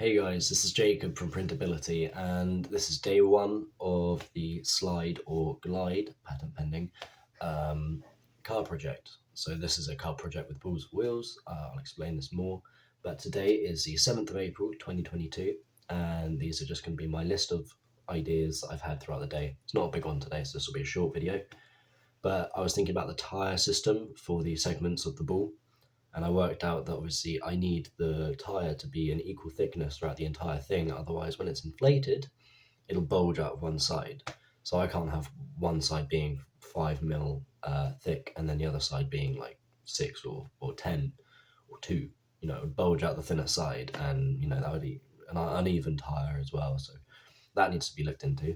Hey guys, this is Jacob from Printability, and this is day one of the slide or glide, patent pending, car project. So this is a car project with balls of wheels. I'll explain this more, but today is the 7th of April 2022, and these are just going to be my list of ideas I've had throughout the day. It's not a big one today, so this will be a short video, but I was thinking about the tyre system for the segments of the ball. And I worked out that obviously I need the tyre to be an equal thickness throughout the entire thing. Otherwise, when it's inflated, it'll bulge out of one side. So I can't have one side being 5 mil thick and then the other side being like 6 or 10 or 2. You know, it would bulge out the thinner side, and you know that would be an uneven tyre as well. So that needs to be looked into.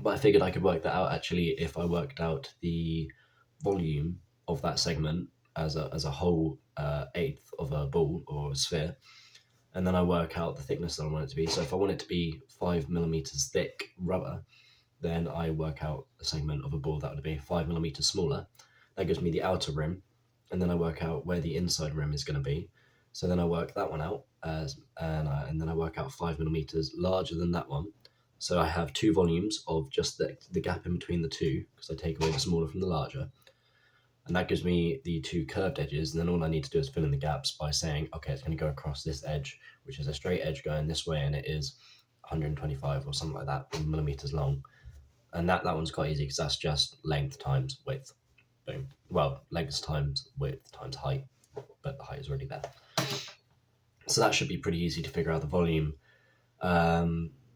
But I figured I could work that out actually if I worked out the volume of that segment as a whole eighth of a ball or a sphere, and then I work out the thickness that I want it to be. So if I want it to be 5 millimeters thick rubber, then I work out a segment of a ball that would be 5 millimeters smaller. That gives me the outer rim, and then I work out where the inside rim is going to be. So then I work that one out, and then I work out 5 millimeters larger than that one. So I have two volumes of just the gap in between the two, because I take away the smaller from the larger. And that gives me the two curved edges, and then all I need to do is fill in the gaps by saying, okay, it's going to go across this edge, which is a straight edge going this way, and it is 125 or something like that millimeters long. And that one's quite easy because that's just length times width. Boom. Well, length times width times height, but the height is already there. So that should be pretty easy to figure out the volume. I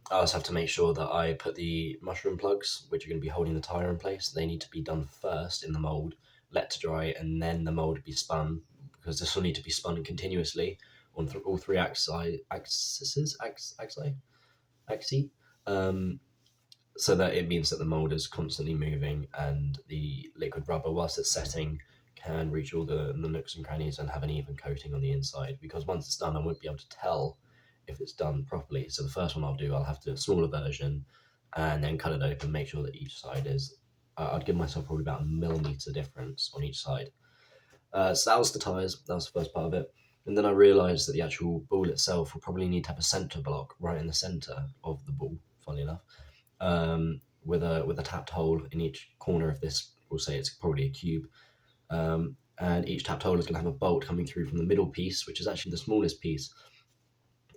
also have to make sure that I put the mushroom plugs, which are going to be holding the tyre in place. They need to be done first in the mould, let to dry, and then the mould be spun, because this will need to be spun continuously on all three axes, so that it means that the mould is constantly moving, and the liquid rubber, whilst it's setting, can reach all the nooks and crannies and have an even coating on the inside, because once it's done I won't be able to tell if it's done properly. So the first one I'll have to do a smaller version and then cut it open, make sure that each side is I'd give myself probably about a millimeter difference on each side. So that was the tyres, that was the first part of it. And then I realised that the actual ball itself will probably need to have a centre block right in the centre of the ball, funnily enough, with a tapped hole in each corner of this. We'll say it's probably a cube. And each tapped hole is going to have a bolt coming through from the middle piece, which is actually the smallest piece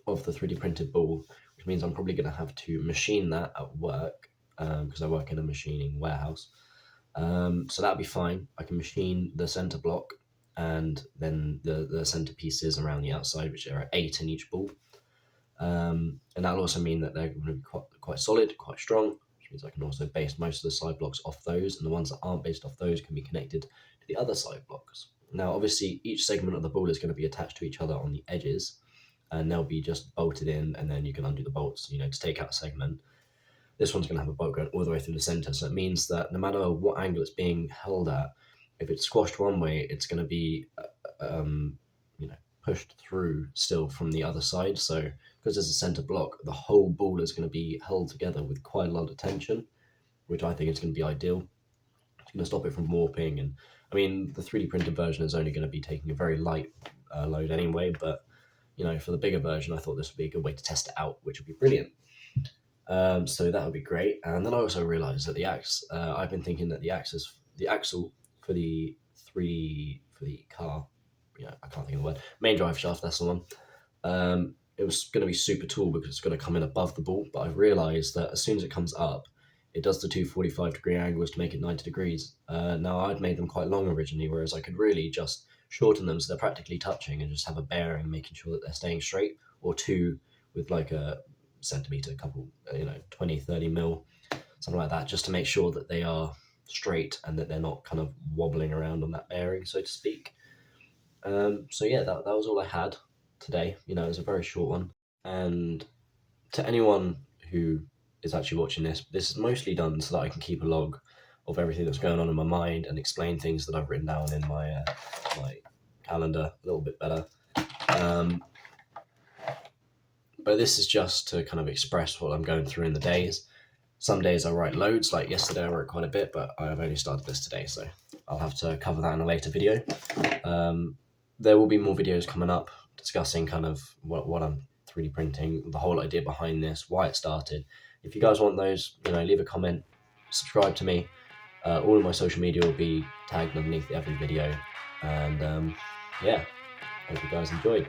of the 3D printed ball, which means I'm probably going to have to machine that at work, because I work in a machining warehouse. So that'll be fine. I can machine the center block and then the center pieces around the outside, which are 8 in each ball. And that'll also mean that they're going to be quite solid, quite strong, which means I can also base most of the side blocks off those, and the ones that aren't based off those can be connected to the other side blocks. Now, obviously, each segment of the ball is going to be attached to each other on the edges, and they'll be just bolted in, and then you can undo the bolts, to take out a segment. This one's going to have a bolt going all the way through the center, so it means that no matter what angle it's being held at, if it's squashed one way, it's going to be pushed through still from the other side. So because there's a center block, the whole ball is going to be held together with quite a lot of tension, which I think is going to be ideal. It's going to stop it from warping, and I mean the 3D printed version is only going to be taking a very light load anyway, but for the bigger version, I thought this would be a good way to test it out, which would be brilliant. So that would be great. And then I also realized that I've been thinking that the axle for the car, I can't think of the word, main drive shaft, that's the one. It was going to be super tall because it's going to come in above the ball, but I've realized that as soon as it comes up, it does the two 45-degree angles to make it 90 degrees. Now, I'd made them quite long originally, whereas I could really just shorten them so they're practically touching and just have a bearing, making sure that they're staying straight, or two with like a centimeter, a couple, 20, 30 mil, something like that, just to make sure that they are straight and that they're not kind of wobbling around on that bearing, so to speak. So yeah, that was all I had today. It was a very short one. And to anyone who is actually watching this is mostly done so that I can keep a log of everything that's going on in my mind and explain things that I've written down in my calendar a little bit better. But this is just to kind of express what I'm going through in the days. Some days I write loads, like yesterday I wrote quite a bit, but I've only started this today, so I'll have to cover that in a later video. There will be more videos coming up discussing kind of what I'm 3D printing, the whole idea behind this, why it started. If you guys want those, leave a comment, subscribe to me. All of my social media will be tagged underneath every video. And yeah, hope you guys enjoyed.